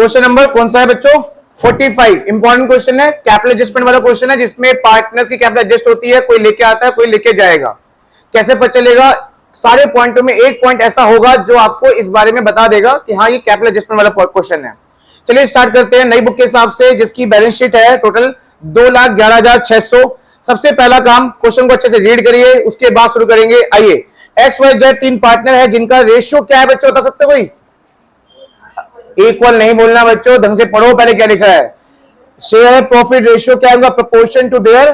Question number कौन सा है बच्चों? 45। इंपॉर्टेंट क्वेश्चन है, कैपिटल एडजस्टमेंट वाला क्वेश्चन है, जिसमें पार्टनर्स की कैपिटल एडजस्ट होती है, कोई लेके आता है कोई लेके जाएगा। कैसे पता चलेगा? सारे पॉइंटों में एक पॉइंट ऐसा होगा जो आपको इस बारे में बता देगा कि हाँ ये कैपिटल एडजस्टमेंट वाला क्वेश्चन है। चलिए स्टार्ट करते हैं नई बुक के हिसाब से, जिसकी बैलेंस शीट है टोटल 2,11,600। सबसे पहला काम, क्वेश्चन को अच्छे से रीड करिए, उसके बाद शुरू करेंगे। आइए, एक्स वाई जेड 3 पार्टनर है जिनका रेशियो क्या है बच्चों, बता सकते हो कोई? इक्वल नहीं बोलना बच्चों, ढंग से पढ़ो पहले क्या लिखा है। शेयर प्रॉफिट रेशियो क्या है उनका? प्रोपोर्शन टू देयर,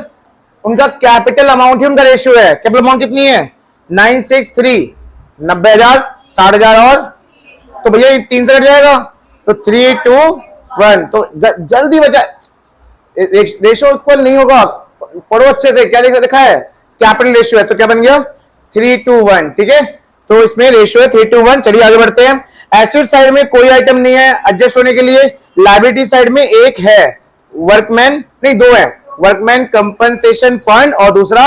उनका कैपिटल अमाउंट ही उनका रेशियो है। कैपिटल अमाउंट कितनी है? 963, 90,000, 60,000 और तो भैया 3 से कट जाएगा तो 3, 2, 1। तो जल्दी बचा, रेशियो इक्वल नहीं होगा, पढ़ो अच्छे से। क्या लिखा है? कैपिटल रेशियो है, तो क्या बन गया? 3 to 1। ठीक है, तो इसमें रेशियो है 3 to 1। चलिए आगे बढ़ते हैं। एसेट साइड में कोई आइटम नहीं है एडजस्ट होने के लिए। लायबिलिटी साइड में एक है, वर्कमैन नहीं, दो है, वर्कमैन कंपनसेशन फंड और दूसरा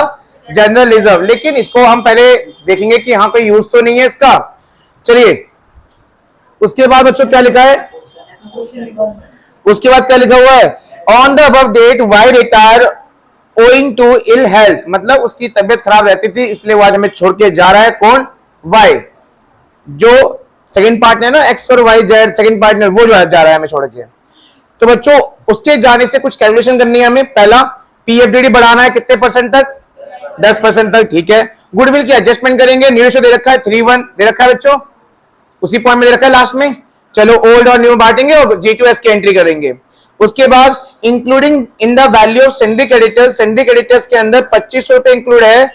जनरल रिजर्व। लेकिन इसको हम पहले देखेंगे कि हाँ कोई यूज तो नहीं है इसका। चलिए उसके बाद बच्चों क्या लिखा है? उसके बाद क्या लिखा हुआ है? On the above date Y retire owing to ill health, मतलब उसकी तबियत खराब रहती थी इसलिए वो आज हमें छोड़ के जा रहा है। कौन? वाई, जो सेकंड पार्टनर ना, एक्स और वाई जेड सेकंड पार्टनर, वो जो है जा रहा है हमें छोड़ के। तो बच्चों उसके जाने से कुछ कैलकुलेशन करनी है हमें। पहला, पीएफडीडी बढ़ाना है कितने परसेंट तक? 10% तक। ठीक है, गुडविल की एडजस्टमेंट करेंगे। न्यू रेशियो दे रखा है 3:1 दे रखा है बच्चों, उसी पॉइंट में दे रखा है लास्ट में। चलो ओल्ड और न्यू बांटेंगे और G2S की एंट्री करेंगे। उसके बाद including in the value of sundry creditors, sundry creditors के अंदर 2500 रुपए इंक्लूड है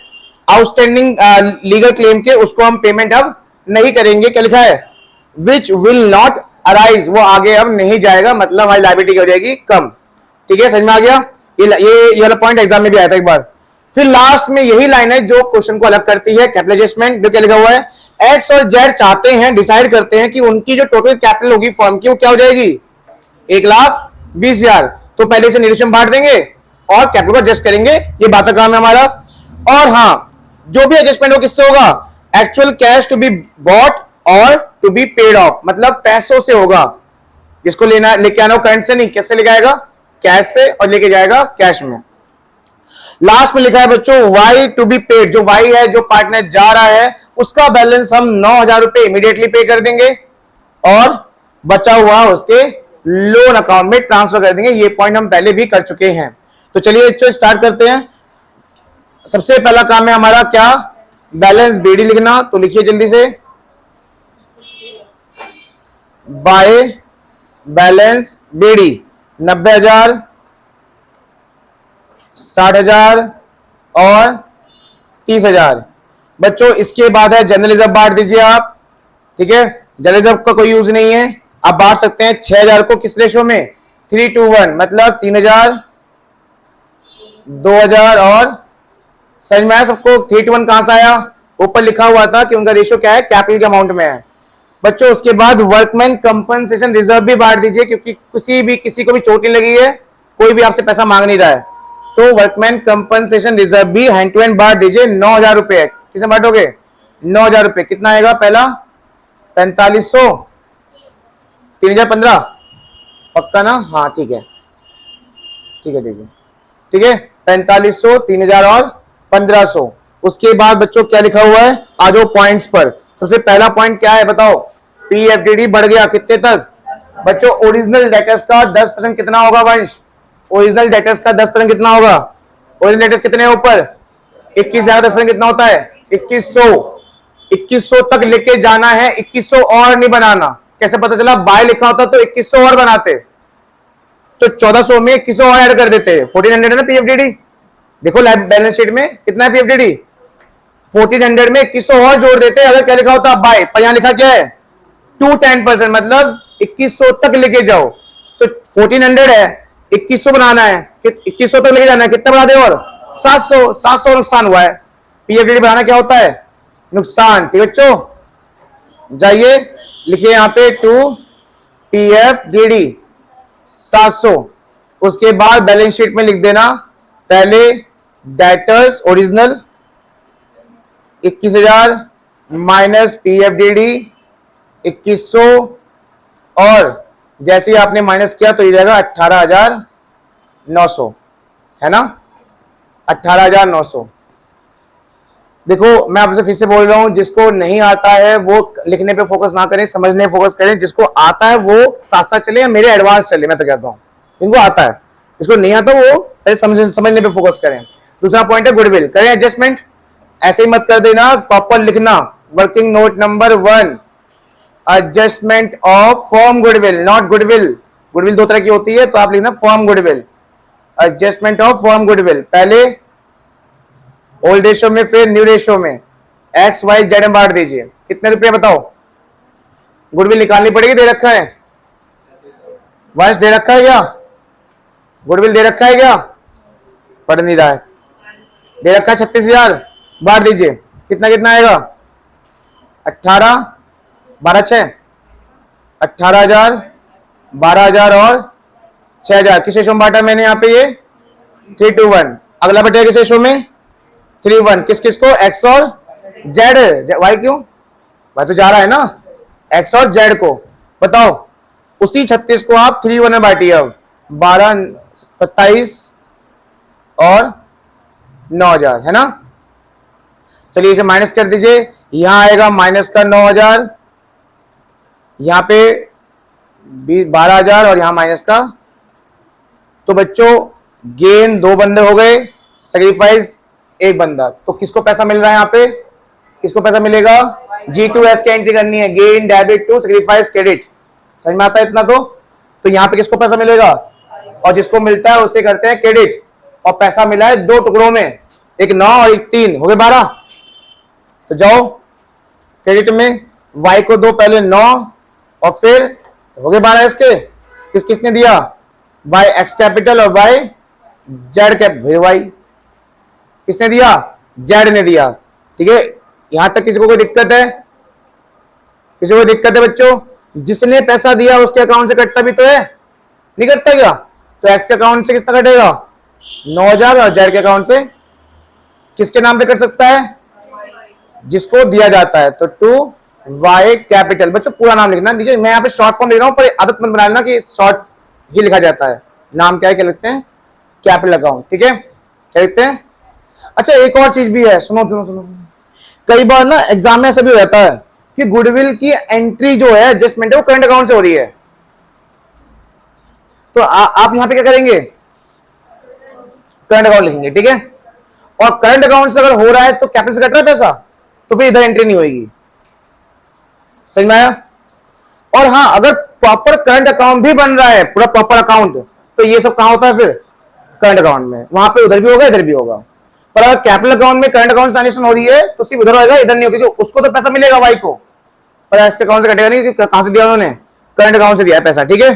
आउटस्टैंडिंग लीगल क्लेम के, उसको हम पेमेंट अब नहीं करेंगे। क्या लिखा है? विच विल नॉट अराइज, वो आगे अब नहीं जाएगा, मतलब हमारी लायबिलिटी हो जाएगी कम। ठीक है, समझ में आ गया? ये वाला पॉइंट एग्जाम में भी आया था एक बार। फिर लास्ट में यही लाइन है जो क्वेश्चन को अलग करती है, कैपिटल एडजस्टमेंट। जो क्या लिखा हुआ है? एक्स और जेड चाहते हैं, डिसाइड करते हैं कि उनकी जो टोटल कैपिटल होगी फर्म की वो क्या हो जाएगी? 1,20,000। तो पहले से निरीक्षण बांट देंगे और कैपिटल को एडजस्ट करेंगे, ये बात का काम है हमारा। और हाँ, जो भी एडजस्टमेंट हो किससे होगा? Actual cash to be bought और टू बी पेड ऑफ, मतलब पैसों से होगा। जिसको लेना लेके आना करंट से नहीं, कैसे लेके आएगा? कैश से, और लेके जाएगा कैश में। लास्ट में लिखा है बच्चों वाई टू बी पेड, जो वाई है जो पार्टनर जा रहा है उसका बैलेंस हम 9,000 रुपए इमीडिएटली पे कर देंगे और बचा हुआ उसके लोन अकाउंट में ट्रांसफर कर देंगे। ये पॉइंट हम पहले भी कर चुके हैं। तो चलिए बच्चों स्टार्ट करते हैं। सबसे पहला काम है हमारा क्या? बैलेंस बीडी लिखना। तो लिखिए जल्दी से, बाय बैलेंस बीडी 90,000, 60,000 और 30,000। बच्चों इसके बाद है जनरल रिजर्व, बांट दीजिए आप। ठीक है, जनरल रिजर्व का कोई यूज नहीं है, आप बांट सकते हैं 6,000 को किस रेशो में? 3 to 1, मतलब 3,000, 2,000 और समझ में आया सबको? 3 to 1 कहां से आया? ऊपर लिखा हुआ था कि उनका रेशियो क्या है, कैपिटल के अमाउंट में है बच्चों। उसके बाद वर्कमैन कंपनसेशन रिजर्व भी बांट दीजिए, क्योंकि किसी को भी चोट नहीं लगी है, कोई भी आपसे पैसा मांग नहीं रहा है, तो वर्कमैन कंपनसेशन रिजर्व भी हैंड टू हैंड बांट दीजिए। 9,000 रुपए किसे बांटोगे? 9,000 रुपए। कितना आएगा? पहला 4,500, 3,015 पक्का ना? हाँ ठीक है, ठीक है, ठीक है, ठीक है। 4,500, 3,000 और 1,500। उसके बाद बच्चों क्या लिखा हुआ है? आ जाओ पॉइंट्स पर। सबसे पहला पॉइंट क्या है बताओ? पीएफडीडी बढ़ गया कितने तक बच्चों? ओरिजिनल डेटर्स का 10% कितना होगा वंश? ओरिजिनल डेटर्स का 10% कितना होगा? ओरिजिनल डेटर्स कितने हैं ऊपर? 21,000 का 10% कितना होता है? 2,100। 2,100 तक लेके जाना है, 2,100 और नहीं बनाना। कैसे पता चला? बाय लिखा होता तो 2,100 और बनाते, तो 1,400 में 2,100 और ऐड कर देते। 1,400 है ना पीएफडीडी, देखो बैलेंस शीट में कितना है पीएफडीडी? 1,400 में 2,100 और जोड़ देते अगर क्या लिखा होता बाय, पर यहां लिखा क्या है? 210%, मतलब 2,100 तक लेके जाओ। तो 1,400 है, 2,100 बनाना है, 2,100 तक लेके जाना है, कितना बना दे? और 700। 700 नुकसान हुआ है। पीएफडीडी बनाना क्या होता है? नुकसान। ठीक है बच्चों, जाइए लिखिए यहां पे 2 पीएफडीडी 700। उसके बाद बैलेंस शीट में लिख देना पहले डेटर्स ओरिजिनल 21,000 माइनस पीएफडीडी 2,100 और जैसे ही आपने माइनस किया तो ये जाएगा 18,900, है ना, 18,900। देखो मैं आपसे फिर से बोल रहा हूं, जिसको नहीं आता है वो लिखने पे फोकस ना करें, समझने पे फोकस करें। जिसको आता है वो साथ साथ चले या मेरे एडवांस चले, मैं तो कहता हूं इनको आता है, जिसको नहीं आता वो समझने पे फोकस करें। दूसरा पॉइंट है गुडविल, करें एडजस्टमेंट, ऐसे ही मत कर देना, प्रॉपर लिखना। Working note number 1, adjustment of form goodwill, not goodwill. Goodwill दो तरह की होती है, तो आप लिखना form goodwill, adjustment of form goodwill. पहले ओल्ड रेशो में, फिर न्यू रेशो में, एक्स वाई जेड में बांट दीजिए। कितने रुपए बताओ? गुडविल निकालनी पड़ेगी, दे रखा है वंश, दे रखा है क्या? गुडविल दे रखा है क्या? पढ़ नहीं रहा है, दे रखा है 36,000, बांट दीजिए। कितना कितना आएगा? 18, 12 6, 18,000, 12,000 और 6,000। किस रेशो में बांटा मैंने यहाँ पे? ये 3:1। अगला बटेगा किस रेशो में? 3:1। किस किस को? एक्स और जेड। वाई क्यों? वाई तो जा रहा है ना, एक्स और जेड को। बताओ, उसी 36 को आप 3:1 में बांटिए। अब 12, 27 और 9,000, है ना। चलिए इसे माइनस कर दीजिए, यहां आएगा माइनस का 9,000, यहां पे 12,000 और यहां माइनस का। तो बच्चों गेन 2 बंदे हो गए, सैक्रिफाइस 1 बंदा। तो किसको पैसा मिल रहा है? यहां पे किसको पैसा मिलेगा? G2S की एंट्री करनी है, gain debit to sacrifice credit. समझ में आता है इतना? तो यहां पे किसको पैसा मिलेगा? और जिसको मिलता है उसे करते हैं क्रेडिट। और पैसा मिला है 2 टुकड़ों में, एक 9 और एक 3, हो गए 12। तो जाओ क्रेडिट में y को दो, पहले 9 और फिर हो गए 12 इसके। किस किसने दिया? बाय एक्स कैपिटल और बाय जेड कैपिटल। वाई किसने दिया? जेड ने दिया। ठीक है, यहां तक किसी को कोई दिक्कत है? किसी को दिक्कत है बच्चों? जिसने पैसा दिया उसके अकाउंट से कटता भी तो है, नहीं कटता क्या? तो एक्स के अकाउंट से कितना कटेगा? 9,000, और जेड के अकाउंट से किसके नाम पे कट सकता है? जिसको दिया जाता है। तो टू वाई कैपिटल। बच्चों पूरा नाम लिखना, देखिए मैं यहाँ पे शॉर्ट फॉर्म लिख रहा हूं, पर आदत मत बना लेना कि शॉर्ट ही लिखा जाता है। नाम क्या है, क्या लिखते हैं? Capital account. ठीक है, क्या लिखते हैं? अच्छा एक और चीज भी है, सुनो सुनो सुनो। कई बार ना एग्जाम में ऐसा भी हो जाता है कि गुडविल की एंट्री जो है, एडजस्टमेंट है, वो करंट अकाउंट से हो रही है। तो आप यहां पे क्या करेंगे? करंट अकाउंट लिखेंगे। ठीक है, और करंट अकाउंट से अगर हो रहा है तो कैपिटल से कट रहा है पैसा, तो फिर इधर एंट्री नहीं होगी। समझ में आया? और हाँ, अगर प्रॉपर करंट अकाउंट भी बन रहा है, पूरा प्रॉपर अकाउंट, तो ये सब कहां होता है? फिर करंट अकाउंट में। वहां पे उधर भी होगा, इधर भी होगा। पर अगर कैपिटल अकाउंट में करंट अकाउंट ट्रांजेक्शन हो रही है तो सिर्फ उधर होगा, इधर नहीं होगा, क्योंकि उसको तो पैसा मिलेगा वाई को, पर इसके अकाउंट से कटेगा नहीं, क्योंकि कहां से दिया उन्होंने? करंट अकाउंट से दिया है पैसा। ठीक है,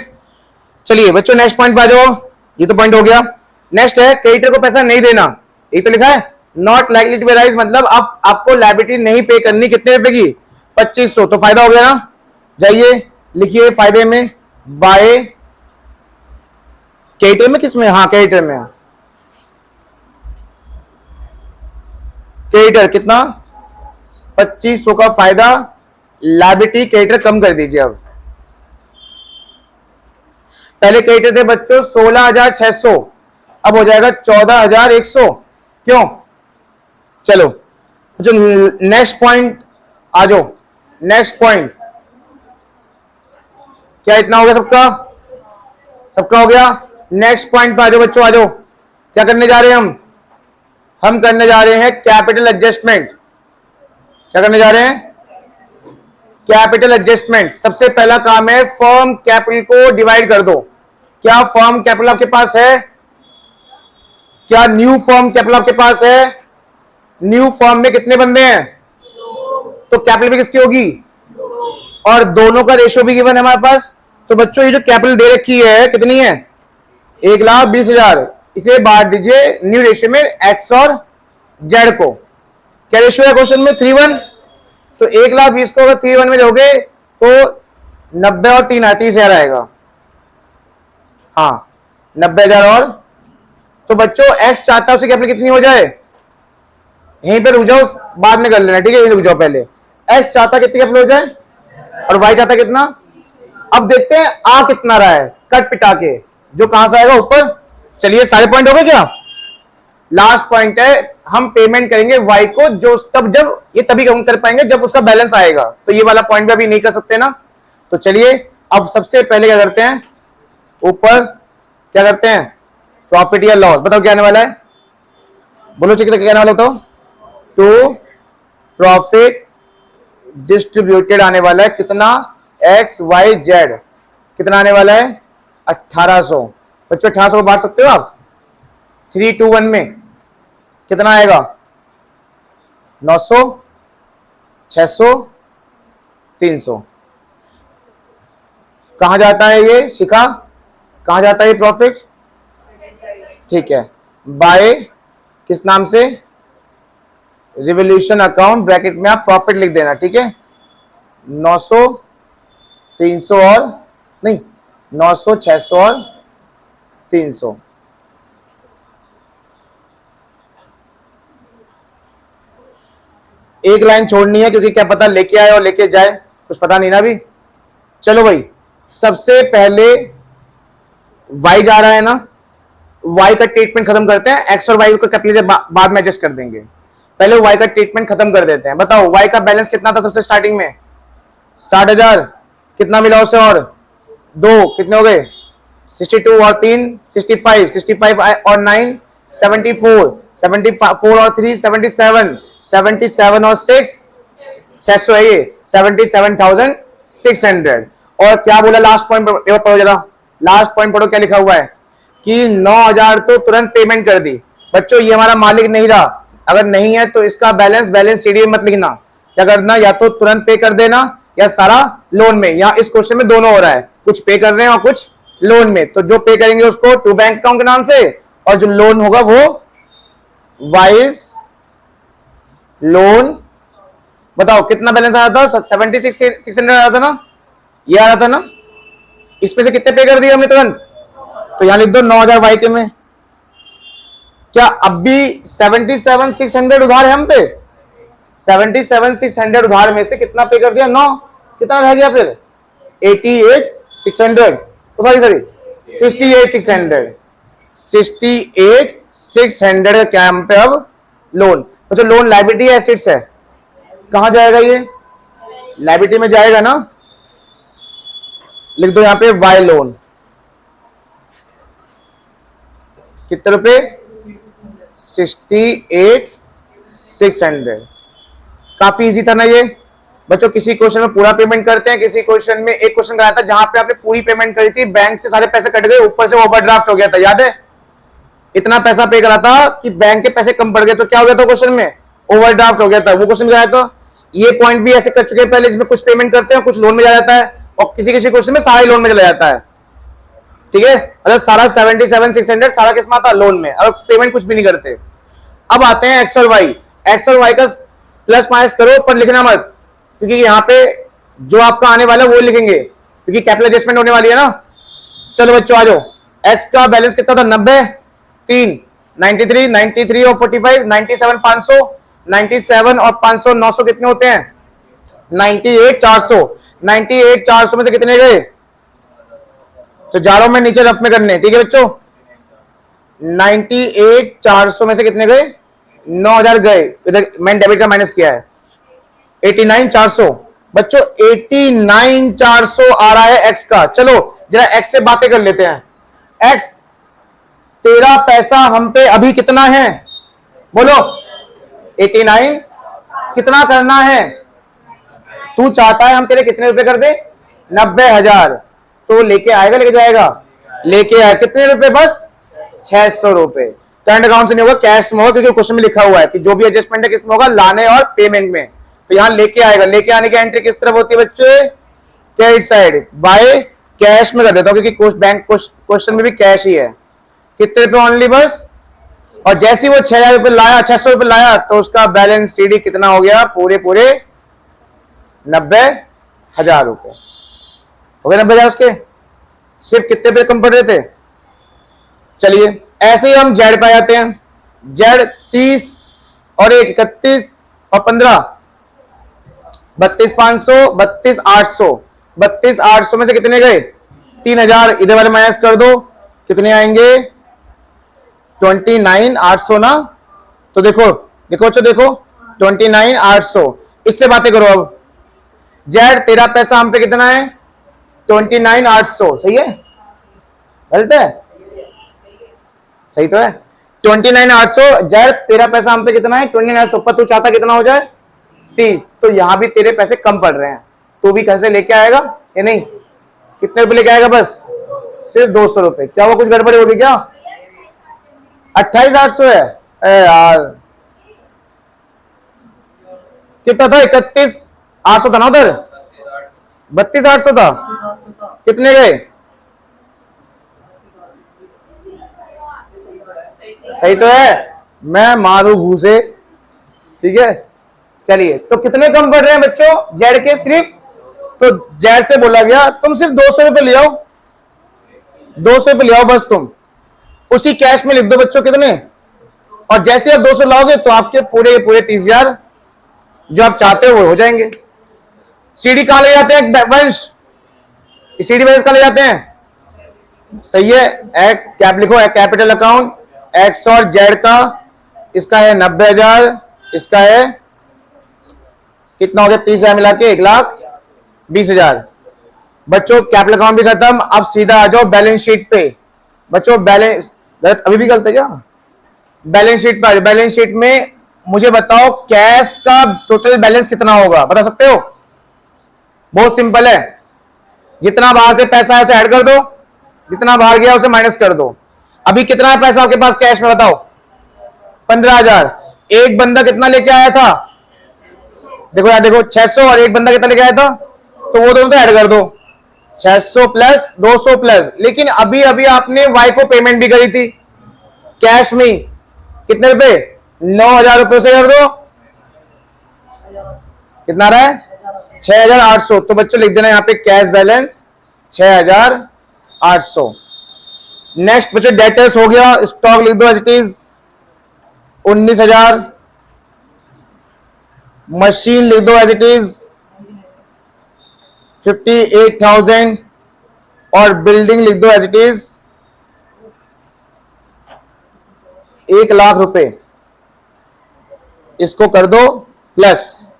चलिए बच्चों नेक्स्ट पॉइंट पे आ जाओ। ये तो पॉइंट हो गया। नेक्स्ट है क्रेडिटर को पैसा नहीं देना। ये तो लिखा है not likely to be rise, मतलब आपको लायबिलिटी नहीं पे करनी। कितने रुपए की? 2500। तो फायदा हो गया ना। जाइए लिखिए फायदे में, बाय क्रेडिटर में, किसमें? हाँ क्रेडिटर में। क्रेडिटर कितना? 2500 का फायदा, लायबिलिटी क्रेडिटर कम कर दीजिए। अब पहले क्रेडिटर थे बच्चों 16,600, अब हो जाएगा 14,100। क्यों? चलो नेक्स्ट पॉइंट आ जाओ। नेक्स्ट पॉइंट क्या इतना हो गया? सबका सबका हो गया। नेक्स्ट पॉइंट पे आ जाओ बच्चों, आ जाओ। क्या करने जा रहे हैं हम करने जा रहे हैं कैपिटल एडजस्टमेंट। क्या करने जा रहे हैं? Capital adjustment. सबसे पहला काम है फर्म कैपिटल को डिवाइड कर दो। क्या फर्म कैपिटल आपके पास है? क्या न्यू फर्म कैपिटल आपके पास है? न्यू फर्म में कितने बंदे हैं? तो कैपिटल भी किसकी होगी? और दोनों का रेशियो भी गिवन है हमारे पास। तो बच्चों ये जो कैपिटल दे रखी है कितनी है? 1,20,000। इसे बांट दीजिए न्यू रेशियो में एक्स और जेड को। क्या रेशियो है क्वेश्चन में? 3:1। तो 1,20,000 को अगर 3:1 में दोगे तो 90 और 3 30,000 आएगा। हाँ 90,000। और तो बच्चों एक्स चाहता है उसकी कैपिटल कितनी हो जाए? यहीं पे रुक जाओ, बाद में कर लेना। ठीक है, यहीं रुक जाओ। पहले एक्स चाहता कितनी कैपिटल हो जाए, और वाई चाहता कितना? अब देखते हैं आ कितना रहा है कट पिटा के, जो कहां से आएगा ऊपर। चलिए सारे पॉइंट हो गए क्या? लास्ट पॉइंट है, हम पेमेंट करेंगे वाई को जो तब जब ये तभी हम कर पाएंगे जब उसका बैलेंस आएगा, तो ये वाला पॉइंट भी अभी नहीं कर सकते ना। तो चलिए अब सबसे पहले क्या करते हैं, ऊपर क्या करते हैं, प्रॉफिट या लॉस। बताओ क्या आने वाला है, बोलो चाहिए क्या आने वाला तो टू प्रॉफिट डिस्ट्रीब्यूटेड आने वाला है कितना, एक्स वाई जेड, कितना आने वाला है 1800। बच्चों 1800 को बांट सकते हो आप 3 2 1 में, कितना आएगा 900 600 300। कहां जाता है ये शिखा, कहां जाता है ये प्रॉफिट? ठीक है, बाय किस नाम से, रिवोल्यूशन अकाउंट, ब्रैकेट में आप प्रॉफिट लिख देना, ठीक है। 900 300 और नहीं 900 600 और 300। एक लाइन छोड़नी है क्योंकि क्या पता लेके आए और लेके जाए, कुछ पता नहीं ना अभी। चलो भाई सबसे पहले y जा रहा है ना, y का ट्रीटमेंट खत्म करते हैं, x और y को कैपिटल बाद में एडजस्ट कर देंगे, पहले y का ट्रीटमेंट खत्म कर देते हैं। बताओ y का बैलेंस कितना था सबसे स्टार्टिंग में 60,000, कितना मिला उसे और दो, कितने हो गए 62 और 3 65, 65 और 9 74, 74 और 3 77, 77 और 6 600 है ये 77,600। और क्या बोला लास्ट पॉइंट पढ़ो जरा, लास्ट पॉइंट पढ़ो क्या लिखा हुआ है कि 9,000 तो तुरंत पेमेंट कर दी। बच्चों ये हमारा मालिक नहीं रहा, अगर नहीं है तो इसका बैलेंस सीडी में मत लिखना, क्या करना या तो तुरंत पे कर देना या सारा लोन में। या इस क्वेश्चन में दोनों हो रहा है, कुछ पे कर रहे हैं और कुछ लोन में, तो जो पे करेंगे उसको टू बैंक अकाउंट के नाम से और जो लोन होगा वो वाइज लोन। बताओ कितना बैलेंस आया था 76,600 आया था ना, ये आया था ना, इसमें से कितने पे कर दिए हमने तुरंत, तो यहां लिख दो 9,000 वाई के में। क्या अब भी 77,600 उधार है हम पे, 77,600 उधार में से कितना पे कर दिया 9, कितना रह गया फिर 88,600, सॉरी 68,600 का क्या हम पे अब लोन। अच्छा लोन लायबिलिटी है एसेट्स है, कहां जाएगा ये लायबिलिटी में जाएगा ना, लिख दो यहां पे वाई लोन, कितने रुपए 68,600। काफी इजी था ना ये बच्चों। किसी क्वेश्चन में पूरा पेमेंट करते हैं, किसी क्वेश्चन में एक क्वेश्चन कराया था जहां पे आपने पूरी पेमेंट करी थी, बैंक से सारे पैसे कट गए, ऊपर से ओवरड्राफ्ट हो गया था, याद है इतना पैसा पे करा था कि बैंक के पैसे कम पड़ गए, तो क्या हो गया था क्वेश्चन में ओवरड्राफ्ट हो गया था, वो क्वेश्चन कराया था। ये पॉइंट भी ऐसे कर चुके हैं पहले, इसमें कुछ पेमेंट करते हैं कुछ लोन में जा जाता है और किसी किसी क्वेश्चन में सारा लोन में चला जाता है, ठीक है। अगर सारा 77,600 सारा किस में आता लोन में, अगर पेमेंट कुछ भी नहीं करते। अब आते हैं एक्स और वाई, एक्स और वाई का प्लस माइनस करो पर लिखना मत, क्योंकि यहाँ पे जो आपका आने वाला है वो लिखेंगे क्योंकि कैपिटल एडजस्टमेंट होने वाली है ना। चलो बच्चों आ जाओ, एक्स का बैलेंस कितना था 90 3 93 93 और 45 97 500 97 और 500 900 कितने होते हैं 98 400, 98 400 में से कितने गए, तो जाड़ों में नीचे रफ में करने, ठीक है बच्चों। 98 400 में से कितने गए 9,000 गए, इधर मैंने डेबिट का माइनस किया है 89 400। बच्चों 89 400 आ रहा है एक्स का। चलो जरा एक्स से बातें कर लेते हैं। एक्स तेरा पैसा हम पे अभी कितना है बोलो 89, कितना करना है, तू चाहता है हम तेरे कितने रुपए कर दे 90,000, तो लेके आएगा लेके जाएगा, लेके आए कितने रुपए बस 600 रुपए। करंट अकाउंट से नहीं होगा कैश में होगा, क्योंकि क्वेश्चन में लिखा हुआ है कि जो भी एडजस्टमेंट है किसमें होगा लाने और पेमेंट में, तो यहां लेके आएगा। लेके आने की एंट्री किस तरफ होती है बच्चे क्रेडिट साइड, बाय कैश में कर देता हूं क्योंकि बैंक क्वेश्चन में भी कैश ही है। कितने रुपए ओनली बस, और जैसे ही वो 6,000 रुपए लाया 600 रुपए लाया तो उसका बैलेंस सीडी कितना हो गया पूरे 90,000 रुपए हो गए 90,000 उसके, सिर्फ कितने पे कम पड़ रहे थे। चलिए ऐसे ही हम जेड पे जाते हैं, जेड 30 और 1 31 और 15 32,500 32,800। 32,800 में से कितने गए? 3,000। इधर वाले माइनस कर दो, कितने आएंगे? 29,800 ना। तो देखो देखो बच्चों, देखो 29,800। इससे बातें करो अब। जेड तेरा पैसा हम पे कितना है? 29,800। सही है? गलत है? सही तो है। 29,800। जेड तेरा पैसा हम पे कितना है? 29,800। पर तू चाहता कितना हो जाए? 30। तो यहां भी तेरे पैसे कम पड़ रहे हैं, तू भी घर से लेके आएगा या नहीं? कितने रुपए लेके आएगा? बस सिर्फ 200 रुपए। क्या वो कुछ गड़बड़ी होगी क्या? 28,800 है। यार कितना था? 31,800 था ना उधर? 32,800 था। कितने गए? सही तो है? मैं मारू घूसे। ठीक है, चलिए। तो कितने कम पड़ रहे हैं बच्चों जेड के? सिर्फ। तो जेड से बोला गया तुम सिर्फ 200 रुपए ले आओ, 200 रुपए ले आओ बस। तुम उसी कैश में लिख दो बच्चों कितने, और जैसे आप 200 लाओगे तो आपके पूरे 30,000 जो आप चाहते हो वो हो जाएंगे। सीडी कहां ले जाते हैं वंश? सीडी वंश कहां ले जाते हैं? सही है, कैप लिखो, कैपिटल अकाउंट एक्स और जेड का। इसका है 90,000, इसका है कितना हो गया? 30,000 मिला के 1,20,000। बच्चों कैपिटल अकाउंट भी खत्म। अब सीधा आ जाओ बैलेंस शीट पे। बच्चों बैलेंस अभी भी गलत है क्या? बैलेंस शीट पर। बैलेंस शीट में मुझे बताओ कैश का टोटल बैलेंस कितना होगा? बता सकते हो? बहुत सिंपल है, जितना बाहर से पैसा है उसे ऐड कर दो, जितना बाहर गया उसे माइनस कर दो। अभी कितना है पैसा आपके पास कैश में? बताओ। 15,000। एक बंदा कितना लेके आया था? देखो यार, देखो 600। और एक बंदा कितना लेके आया था? तो वो दोनों तो ऐड कर दो, 600 प्लस 200 प्लस। लेकिन अभी अभी आपने वाई को पेमेंट भी करी थी कैश में। कितने रुपए? 9,000 रुपए से कर दो। कितना रहा है? 6,800। तो बच्चों लिख देना यहां पे कैश बैलेंस 6,800। नेक्स्ट बच्चों डेटर्स हो गया, स्टॉक लिख दो एज इट इज 19,000। मशीन लिख दो एज इट इज 58,000। और बिल्डिंग लिख दो एज इट इज 1,00,000 रुपए। इसको कर दो प्लस।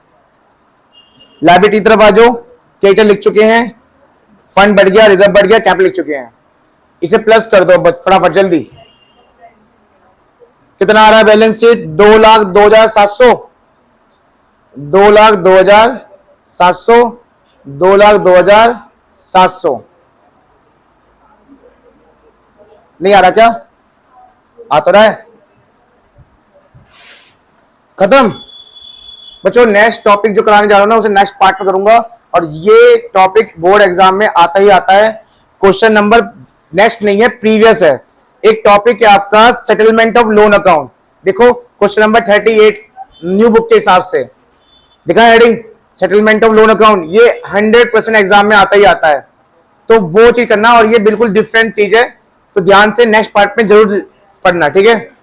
लायबिलिटी तरफ आ जाओ, कैपिटल लिख चुके हैं, फंड बढ़ गया, रिजर्व बढ़ गया, कैपिटल लिख चुके हैं। इसे प्लस कर दो फटाफट जल्दी। कितना आ रहा है बैलेंस शीट? 2,02,700, 2,02,700, 2,02,700। नहीं आ रहा क्या? आ तो रहा है। खत्म बच्चों। नेक्स्ट टॉपिक जो कराने जा रहा हूं ना उसे नेक्स्ट पार्ट में करूंगा, और ये टॉपिक बोर्ड एग्जाम में आता ही आता है। क्वेश्चन नंबर नेक्स्ट नहीं है, प्रीवियस है। एक टॉपिक है आपका सेटलमेंट ऑफ लोन अकाउंट। देखो क्वेश्चन नंबर 38 न्यू बुक के हिसाब से दिखा heading, settlement of loan account. ये 100% एग्जाम में आता ही आता है, तो वो चीज करना। और ये बिल्कुल डिफरेंट चीज है, तो ध्यान से नेक्स्ट पार्ट में जरूर पढ़ना, ठीक है।